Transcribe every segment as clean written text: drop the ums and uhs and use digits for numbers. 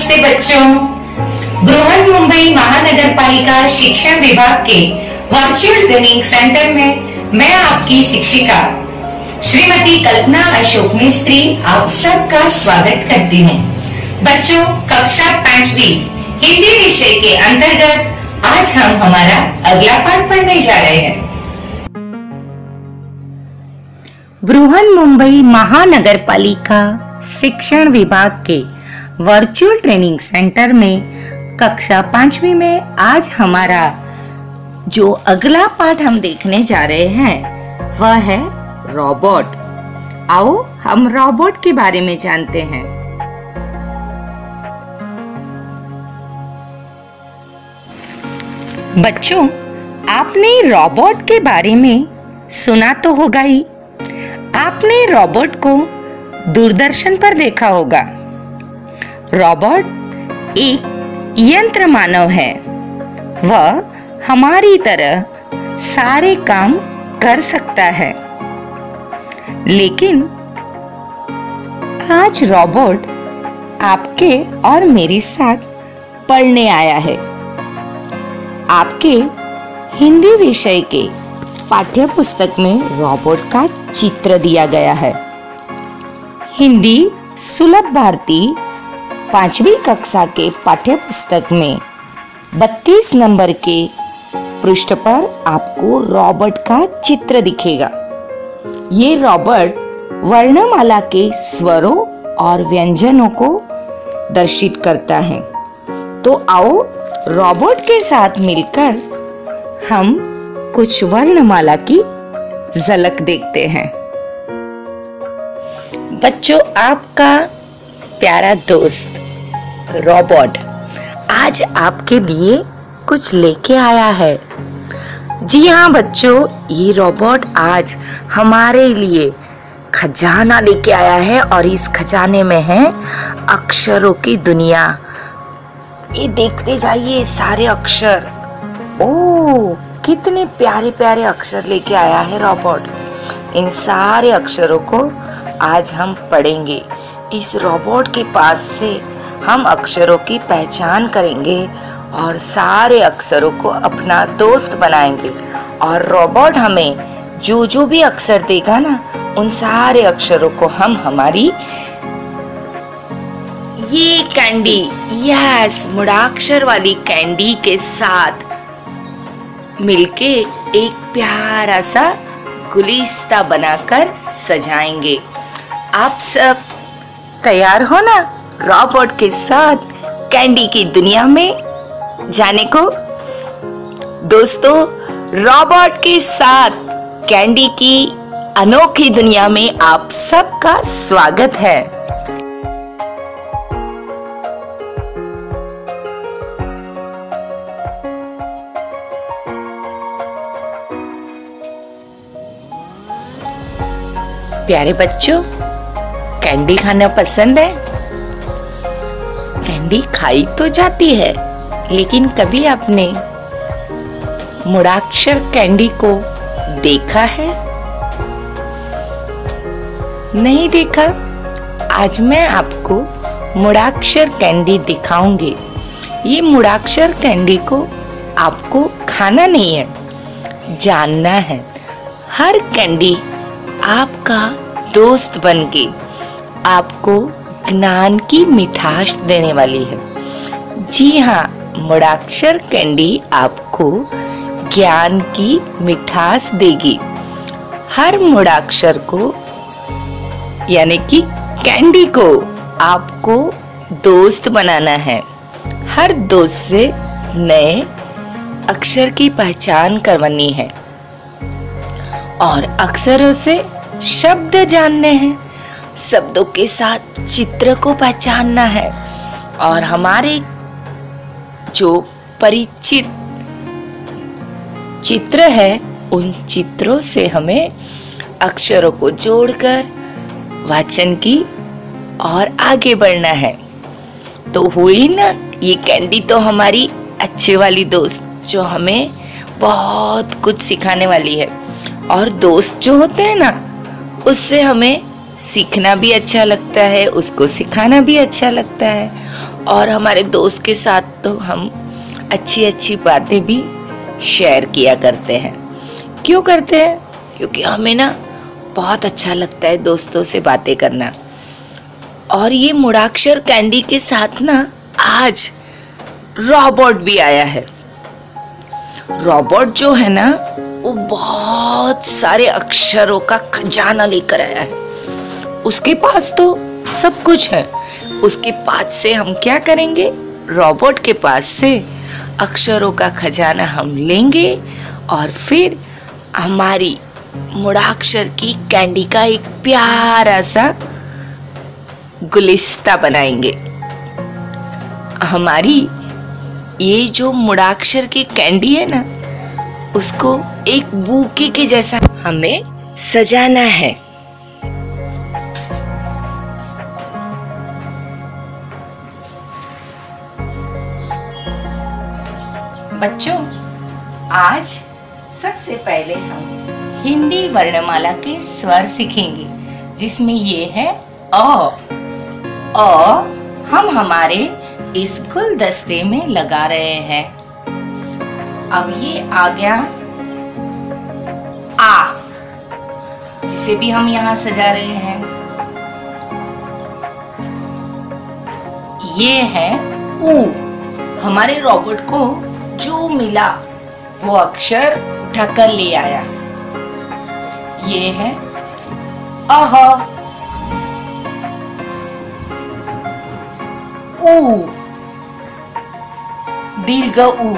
नमस्ते बच्चों। बृहन्मुंबई महानगर पालिका शिक्षण विभाग के वर्चुअल ट्रेनिंग सेंटर में मैं आपकी शिक्षिका श्रीमती कल्पना अशोक मिस्त्री आप सबका स्वागत करती हूँ। बच्चों, कक्षा 5वीं हिंदी विषय के अंतर्गत आज हम हमारा अगला पाठ पढ़ने जा रहे हैं। बृहन्मुंबई महानगर पालिका शिक्षण विभाग के वर्चुअल ट्रेनिंग सेंटर में कक्षा 5वीं में आज हमारा जो अगला पाठ हम देखने जा रहे हैं वह है रोबोट। आओ हम रोबोट के बारे में जानते हैं। बच्चों, आपने रोबोट के बारे में सुना तो होगा ही। आपने रोबोट को दूरदर्शन पर देखा होगा। रोबोट एक यंत्र मानव है। वह हमारी तरह सारे काम कर सकता है, लेकिन आज रोबोट आपके और मेरे साथ पढ़ने आया है। आपके हिंदी विषय के पाठ्य पुस्तक में रोबोट का चित्र दिया गया है। हिंदी सुलभ भारती 5वीं कक्षा के पाठ्य पुस्तक में 32 नंबर के पृष्ठ पर आपको रोबोट का चित्र दिखेगा। ये रोबोट वर्णमाला के स्वरों और व्यंजनों को दर्शित करता है। तो आओ रोबोट के साथ मिलकर हम कुछ वर्णमाला की झलक देखते हैं। बच्चों, आपका प्यारा दोस्त रोबोट आज आपके लिए कुछ लेके आया है। जी हाँ बच्चों, ये रोबोट आज हमारे लिए खजाना लेके आया है और इस खजाने में है अक्षरों की दुनिया। ये देखते जाइए सारे अक्षर। ओह, कितने प्यारे प्यारे अक्षर लेके आया है रोबोट। इन सारे अक्षरों को आज हम पढ़ेंगे। इस रोबोट के पास से हम अक्षरों की पहचान करेंगे और सारे अक्षरों को अपना दोस्त बनाएंगे। और रोबोट हमें जो भी अक्षर देगा ना, उन सारे अक्षरों को हम हमारी ये कैंडी, यस, मुड़ाक्षर वाली कैंडी के साथ मिलके एक प्यारा सा गुलिस्ता बनाकर सजाएंगे। आप सब तैयार हो ना रोबोट के साथ कैंडी की दुनिया में जाने को? दोस्तों, रोबोट के साथ कैंडी की अनोखी दुनिया में आप सबका स्वागत है। प्यारे बच्चों, कैंडी खाना पसंद है? कैंडी खाई तो जाती है, लेकिन कभी आपने मुड़ाक्षर कैंडी को देखा है? नहीं देखा? आज मैं आपको मुड़ाक्षर कैंडी दिखाऊंगी। ये मुड़ाक्षर कैंडी को आपको खाना नहीं है, जानना है। हर कैंडी आपका दोस्त बनके आपको ज्ञान की मिठास देने वाली है। जी हाँ, मुड़ाक्षर कैंडी आपको ज्ञान की मिठास देगी। हर मुड़ाक्षर को यानी कि कैंडी को आपको दोस्त बनाना है। हर दोस्त से नए अक्षर की पहचान करवानी है और अक्षरों से शब्द जानने हैं। शब्दों के साथ चित्र को पहचानना है और हमारे जो परिचित चित्र है, उन चित्रों से हमें अक्षरों को जोड़कर वाचन की और आगे बढ़ना है। तो हुई ना ये कैंडी तो हमारी अच्छे वाली दोस्त, जो हमें बहुत कुछ सिखाने वाली है। और दोस्त जो होते हैं ना, उससे हमें सीखना भी अच्छा लगता है, उसको सिखाना भी अच्छा लगता है। और हमारे दोस्त के साथ तो हम अच्छी अच्छी बातें भी शेयर किया करते हैं। क्यों करते हैं? क्योंकि हमें ना बहुत अच्छा लगता है दोस्तों से बातें करना। और ये मूडाक्षर कैंडी के साथ ना आज रोबोट भी आया है। रोबोट जो है ना वो बहुत सारे अक्षरों का खजाना लेकर आया है। उसके पास तो सब कुछ है। उसके पास से हम क्या करेंगे? रोबोट के पास से अक्षरों का खजाना हम लेंगे और फिर हमारी मूडाक्षर की कैंडी का एक प्यारा सा गुलिस्ता बनाएंगे। हमारी ये जो मूडाक्षर की कैंडी है ना, उसको एक बुके के जैसा हमें सजाना है। बच्चों, आज सबसे पहले हम हिंदी वर्णमाला के स्वर सीखेंगे, जिसमें ये है अ। हम हमारे इस गुलदस्ते में लगा रहे हैं। अब ये आ गया आ, जिसे भी हम यहाँ सजा रहे हैं। ये है ऊ। हमारे रोबोट को जो मिला वो अक्षर उठाकर ले आया। ये है अह। ऊ, दीर्घ ऊ।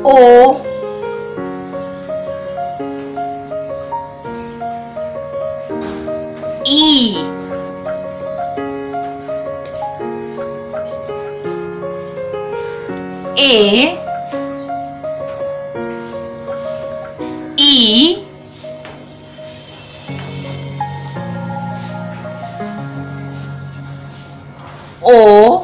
ओ, ई, ए, ई, ओ,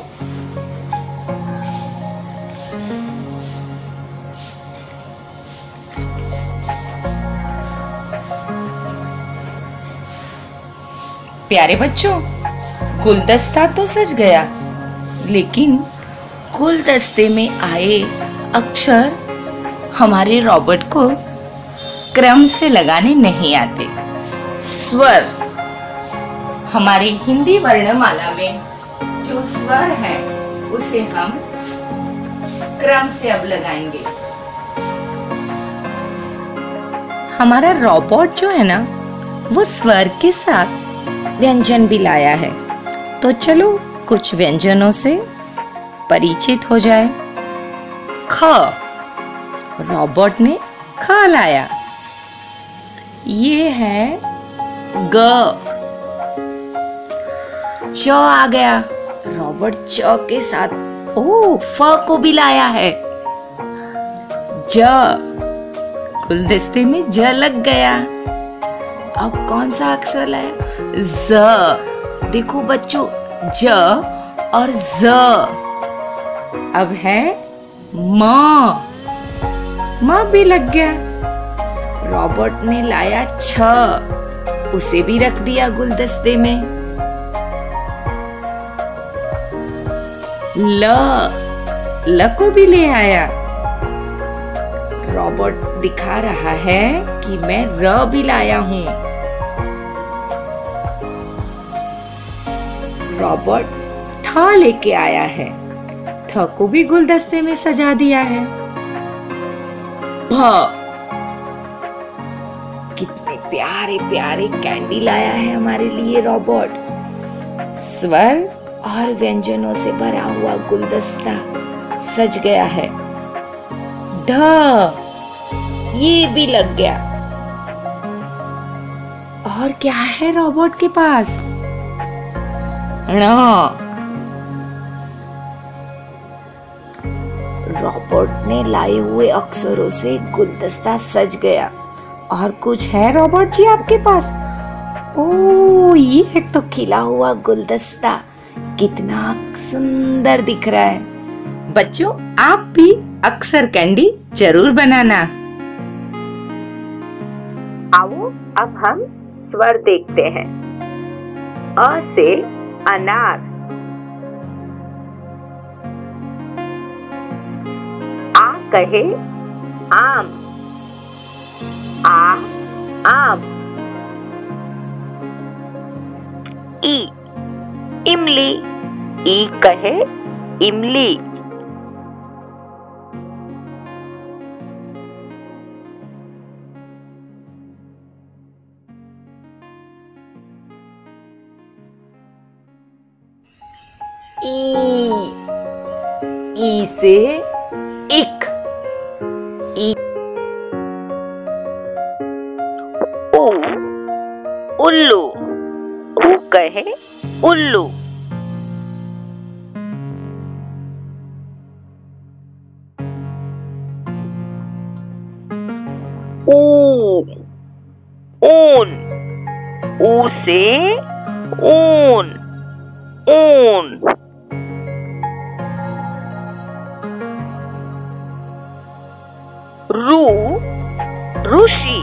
प्यारे बच्चों, गुलदस्ता तो सज गया, लेकिन गुलदस्ते में आए अक्षर हमारे रोबोट को क्रम से लगाने नहीं आते। स्वर, हमारे हिंदी वर्णमाला में जो स्वर है उसे हम क्रम से अब लगाएंगे। हमारा रोबोट जो है ना, वो स्वर के साथ व्यंजन भी लाया है। तो चलो कुछ व्यंजनों से परिचित हो जाए। ख, रोबोट ने ख लाया। ये है ग। च आ गया। रोबोट च के साथ ओ फ को भी लाया है। ज, गुलदस्ते में ज लग गया। अब कौन सा अक्षर लाया? ज। देखो बच्चों, ज और ज। अब है म। म भी लग गया। रोबोट ने लाया छ, उसे भी रख दिया गुलदस्ते में। ल, ल को भी ले आया। रोबोट दिखा रहा है कि मैं र भी लाया हूं। रोबोट थ लेके आया है। थ को भी गुलदस्ते में सजा दिया है। भ, कितने प्यारे प्यारे कैंडी लाया है हमारे लिए रोबोट। स्वर और व्यंजनों से भरा हुआ गुलदस्ता सज गया है। ढ, ये भी लग गया। और क्या है रोबोट के पास? ण, रोबोट ने लाए हुए अक्षरों से गुलदस्ता सज गया। और कुछ है रोबोट जी आपके पास? ओ, ये एक तो खिला हुआ गुलदस्ता, कितना सुंदर दिख रहा है। बच्चों, आप भी अक्सर कैंडी जरूर बनाना। अब हम स्वर देखते हैं। अ से अनार, आ कहे आम, आ आम। ई इमली, ई कहे इमली। ई से इक, ई। उ उल्लू, उ कहे उल्लू। ऊ ऊन, ऊ से ऊन, ऊन। रू ऋषि,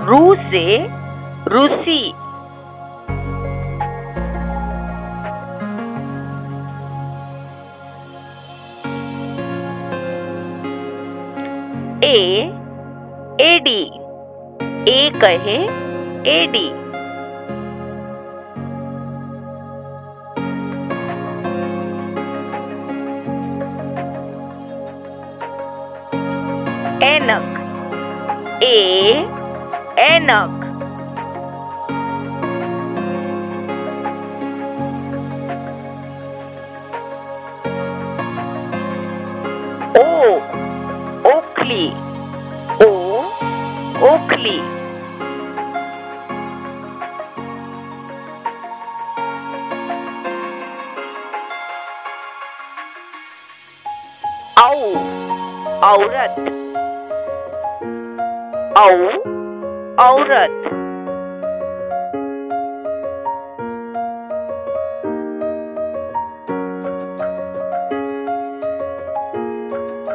रू से रूसी। ए एडी, ए कहे एडी। ऐनक, ए ऐनक। ओ ओखली, ओ ओखली। औ औरत, औ औरत।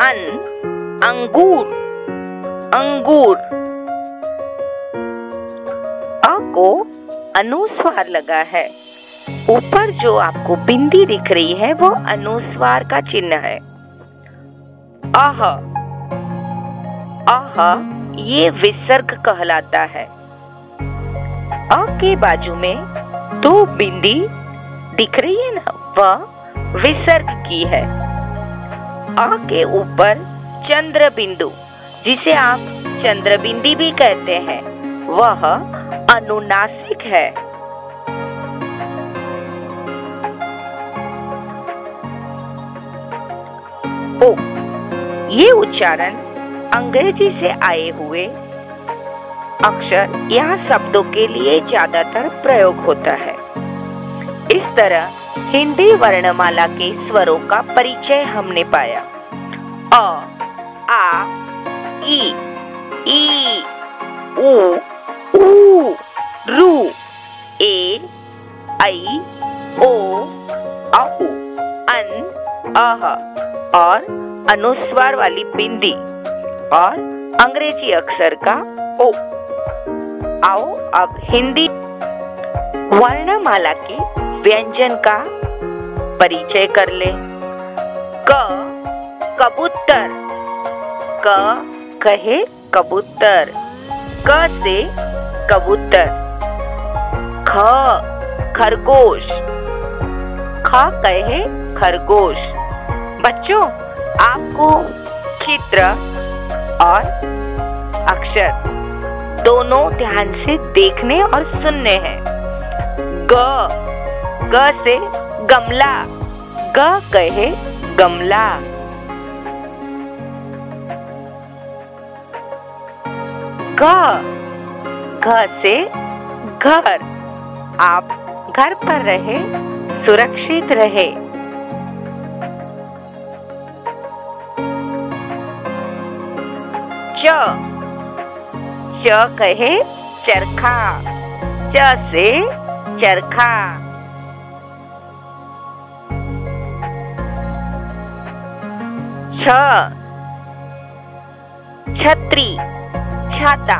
अन अंगूर, अंगूर। अ को अनुस्वार लगा है। ऊपर जो आपको बिंदी दिख रही है वो अनुस्वार का चिन्ह है। अह, अह ये विसर्ग कहलाता है। अ के बाजू में दो बिंदी दिख रही है ना, वह विसर्ग की है। अ के ऊपर चंद्र बिंदु, जिसे आप चंद्र बिंदी भी कहते हैं, वह अनुनासिक है। ओ ये उच्चारण अंग्रेजी से आए हुए अक्षर यहाँ शब्दों के लिए ज्यादातर प्रयोग होता है। इस तरह हिंदी वर्णमाला के स्वरों का परिचय हमने पाया। अ, आ, ई, ऊ, ऊ, रू, ए, ऐ, ओ, औ, अन, अह और अनुस्वार वाली बिंदी और अंग्रेजी अक्षर का ओ। आओ अब हिंदी वर्णमाला के व्यंजन का परिचय कर ले। क कबूतर, क कहे कबूतर, क से कबूतर। ख खरगोश, ख कहे खरगोश। बच्चों, आपको चित्र और अक्षर दोनों ध्यान से देखने और सुनने हैं। ग से गमला, ग कहे गमला। घ से घर, आप घर पर रहे, सुरक्षित रहे। च कहे चरखा, च से चरखा। छ छतरी, छाता,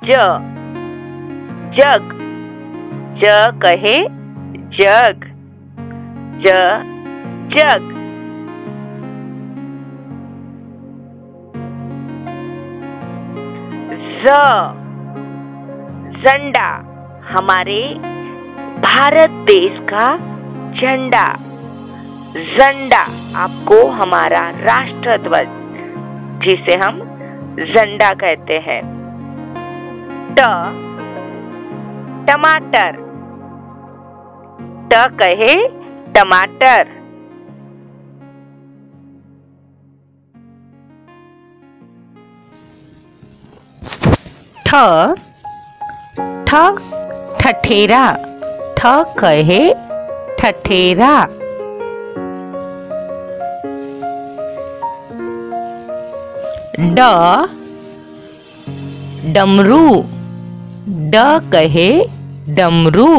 ज जग, ज कहे जग, ज जग। ज झंडा, हमारे भारत देश का झंडा। झंडा आपको हमारा राष्ट्र ध्वज, जिसे हम झंडा कहते हैं। ट टमाटर, ट कहे टमाटर। ठ ठ ठठेरा, ठ कहे ठठेरा। ड डमरू, ड कहे डमरू।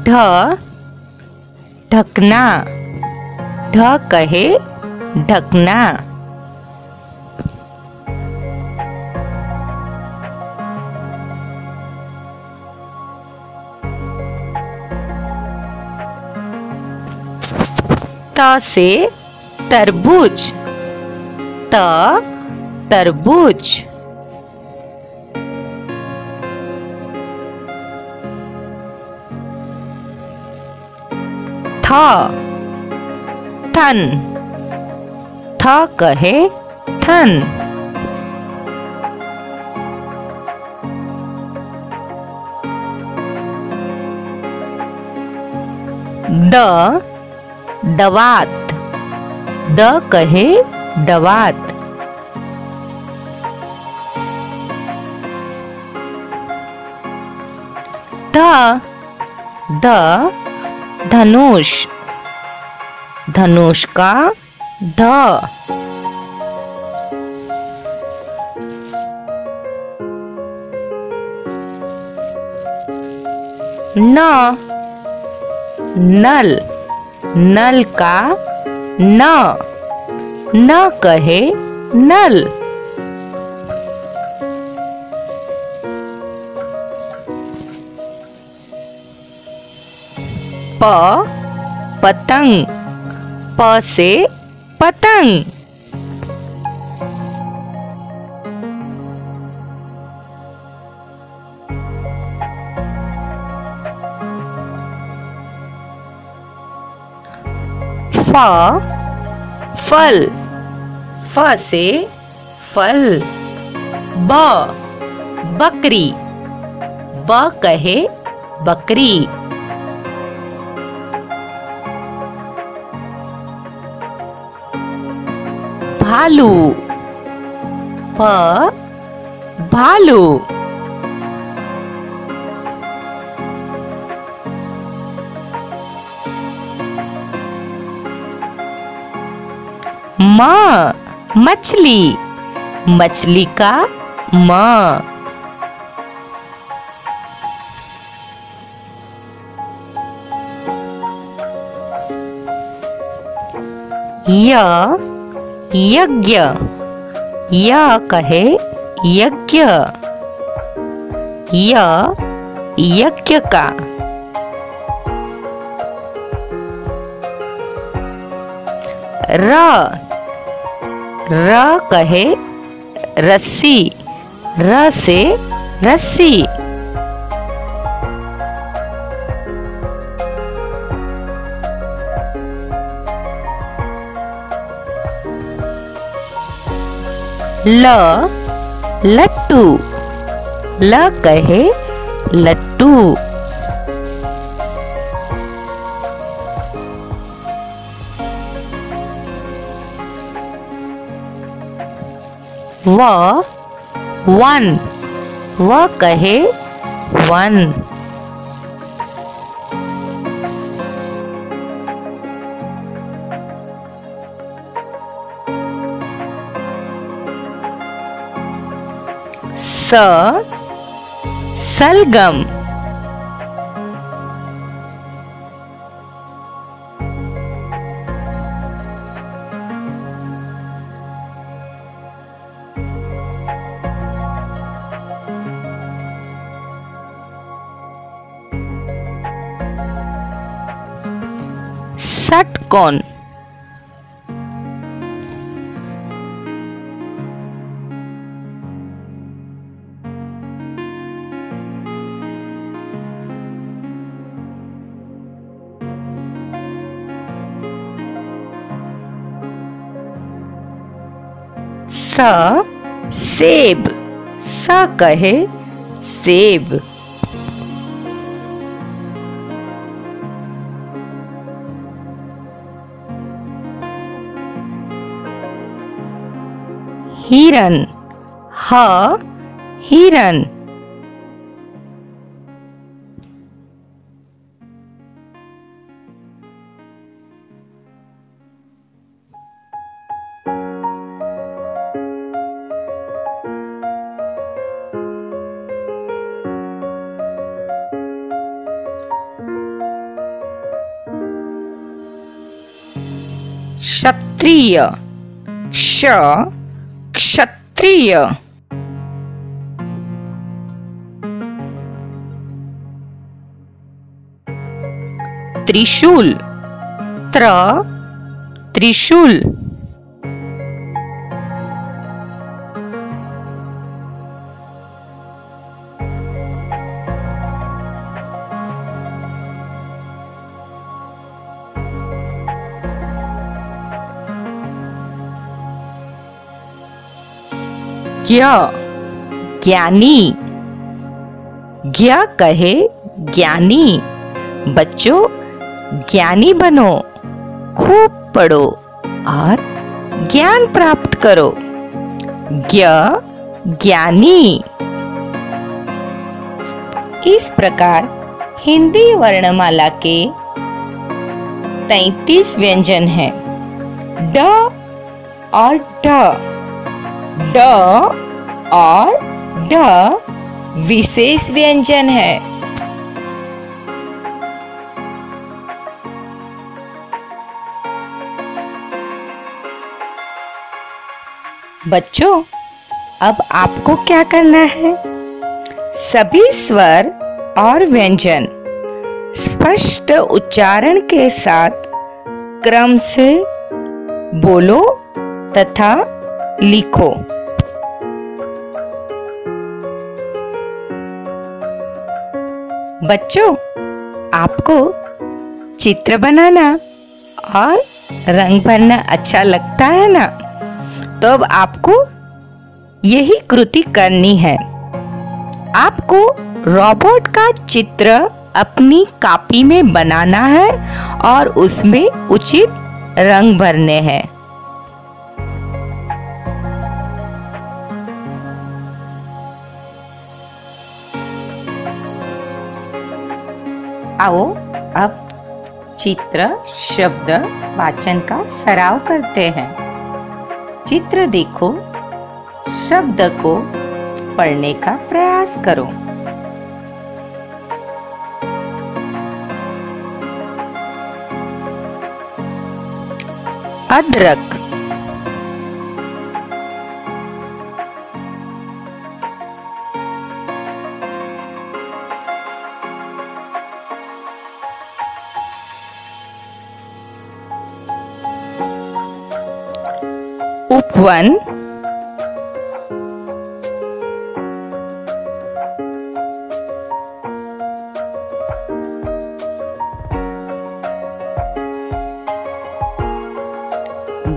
ढ ढकना, ढ कहे ढकना। त से तरबूज, त तरबूज। थ थन, थ कहे थन। द दवात, द कहे दवात। ध धनुष, धनुष का ध। न नल, नल का न, न कहे नल। प पतंग, प से पतंग। फ फल, फ से फल। ब बकरी, ब कहे बकरी। भालू, भ भालू। म मछली, मछली का म। य यज्ञ, य कहे यज्ञ। य यज्ञ का। र र कहे रस्सी, र से रस्सी। ल लट्टू, ल कहे लट्टू। व वन, व कहे वन। स सलगम, षटकोण। स सेब, स कहे सेब। हिरन, ह हिरन। क्षत्रिय, श क्षत्रिय। त्रिशूल, त्र त्रिशूल। ज्ञ ज्ञानी, ज्ञ कहे ज्ञानी। बच्चों ज्ञानी बनो, खूब पढ़ो और ज्ञान प्राप्त करो। ज्ञ ज्ञानी। इस प्रकार हिंदी वर्णमाला के 33 व्यंजन हैं। ड और ढ, ड और ढ विशेष व्यंजन है। बच्चों अब आपको क्या करना है? सभी स्वर और व्यंजन स्पष्ट उच्चारण के साथ क्रम से बोलो तथा लिखो। बच्चों आपको चित्र बनाना और रंग भरना अच्छा लगता है ना? तो अब आपको यही कृति करनी है। आपको रोबोट का चित्र अपनी कॉपी में बनाना है और उसमें उचित रंग भरने हैं। आओ अब चित्र शब्द वाचन का सराव करते हैं। चित्र देखो, शब्द को पढ़ने का प्रयास करो। अदरक, उपवन,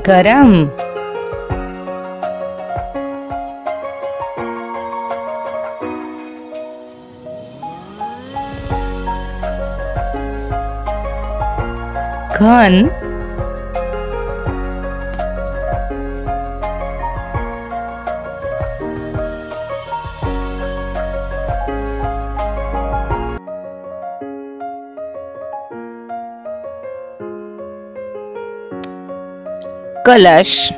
गरम, घन, कलश,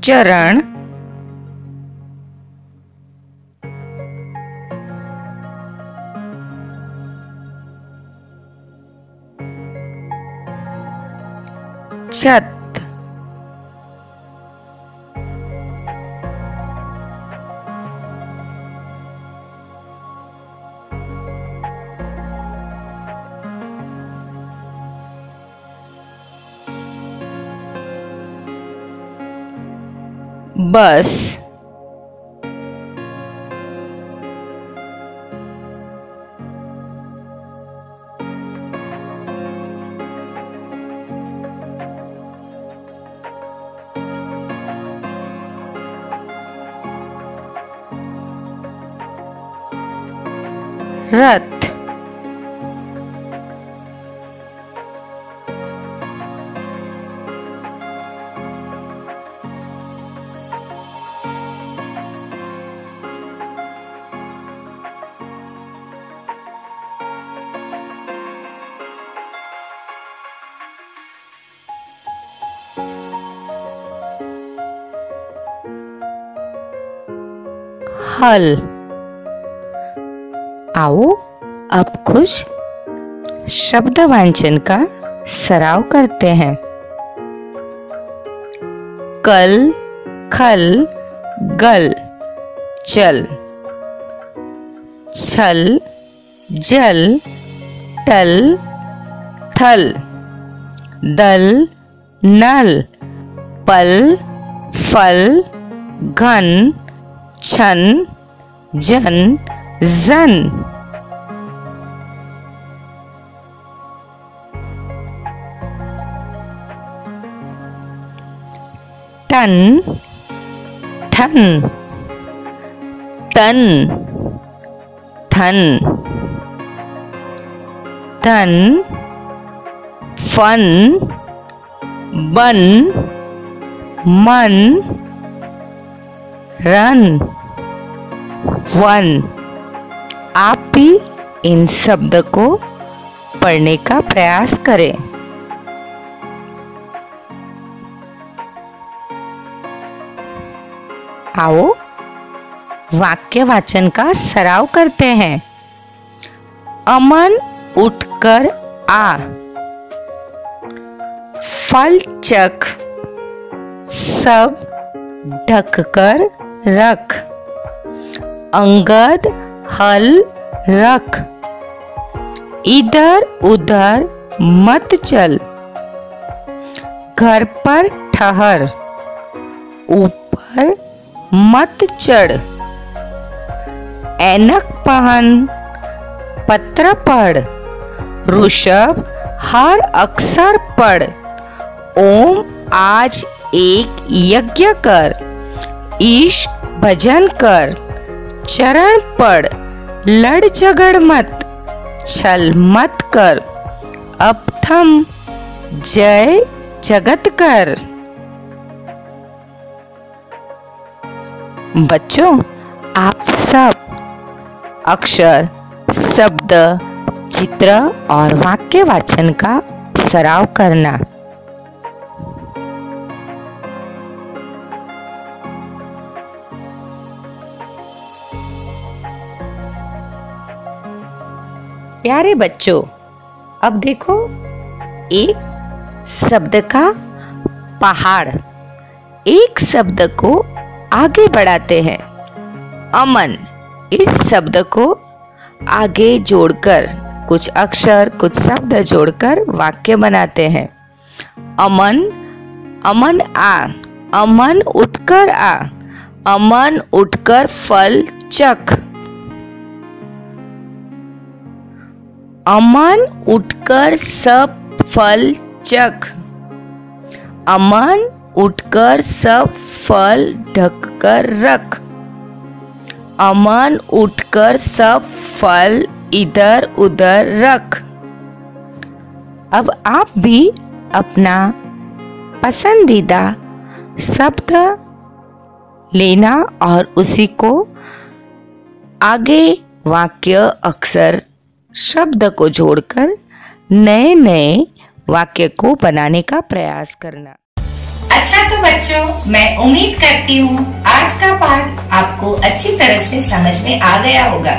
चरण, छत, बस, रथ, हल। आओ अब कुछ शब्द वांचन का सराव करते हैं। कल, खल, गल, चल, छल, जल, टल, थल, दल, नल, पल, फल, घन, छन, जन, जन। टन, ठन, तन, थन, तन, फन, बन, मन, रन, वन। आप भी इन शब्द को पढ़ने का प्रयास करें। आओ वाक्य वाचन का सराव करते हैं। अमन उठकर आ, फल चख, सब ढककर रख, अंगद हल रख, इधर उधर मत चल, घर पर ठहर, ऊपर मत चढ़, ऐनक पहन, पत्र पढ़, ऋषभ हर अक्षर पढ़, ओम आज एक यज्ञ कर, ईश भजन कर, चरण पढ़, लड़ झगड़ मत, छल मत कर, अब थम, जय जगत कर। बच्चों, आप सब अक्षर, शब्द, चित्र और वाक्य वाचन का सराव करना। प्यारे बच्चों, अब देखो एक शब्द का पहाड़। एक शब्द को आगे बढ़ाते हैं। अमन, इस शब्द को आगे जोड़कर कुछ अक्षर, कुछ शब्द जोड़कर वाक्य बनाते हैं। अमन, अमन आ, अमन उठकर आ, अमन उठकर फल चख, अमन उठकर सब फल चख, अमन उठकर सब फल ढककर रख, अमन उठकर सब फल इधर उधर रख। अब आप भी अपना पसंदीदा शब्द लेना और उसी को आगे वाक्य, अक्षर, शब्द को जोड़कर नए नए वाक्य को बनाने का प्रयास करना। अच्छा तो बच्चों, मैं उम्मीद करती हूँ आज का पाठ आपको अच्छी तरह से समझ में आ गया होगा।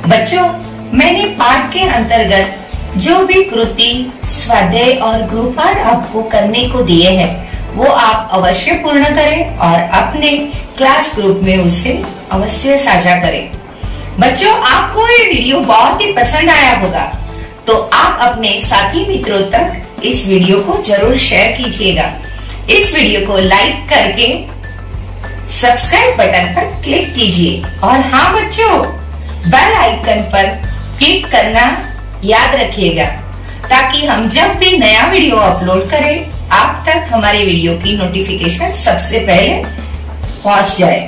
बच्चों, मैंने पाठ के अंतर्गत जो भी कृति, स्वाध्याय और गृहपाठ आपको करने को दिए हैं, वो आप अवश्य पूर्ण करें और अपने क्लास ग्रुप में उसे अवश्य साझा करें। बच्चों, आपको ये वीडियो बहुत ही पसंद आया होगा, तो आप अपने साथी मित्रों तक इस वीडियो को जरूर शेयर कीजिएगा। इस वीडियो को लाइक करके सब्सक्राइब बटन पर क्लिक कीजिए और हाँ बच्चों, बेल आइकन पर क्लिक करना याद रखिएगा ताकि हम जब भी नया वीडियो अपलोड करें आप तक हमारे वीडियो की नोटिफिकेशन सबसे पहले पहुंच जाए।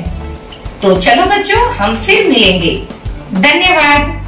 तो चलो बच्चों, हम फिर मिलेंगे। धन्यवाद।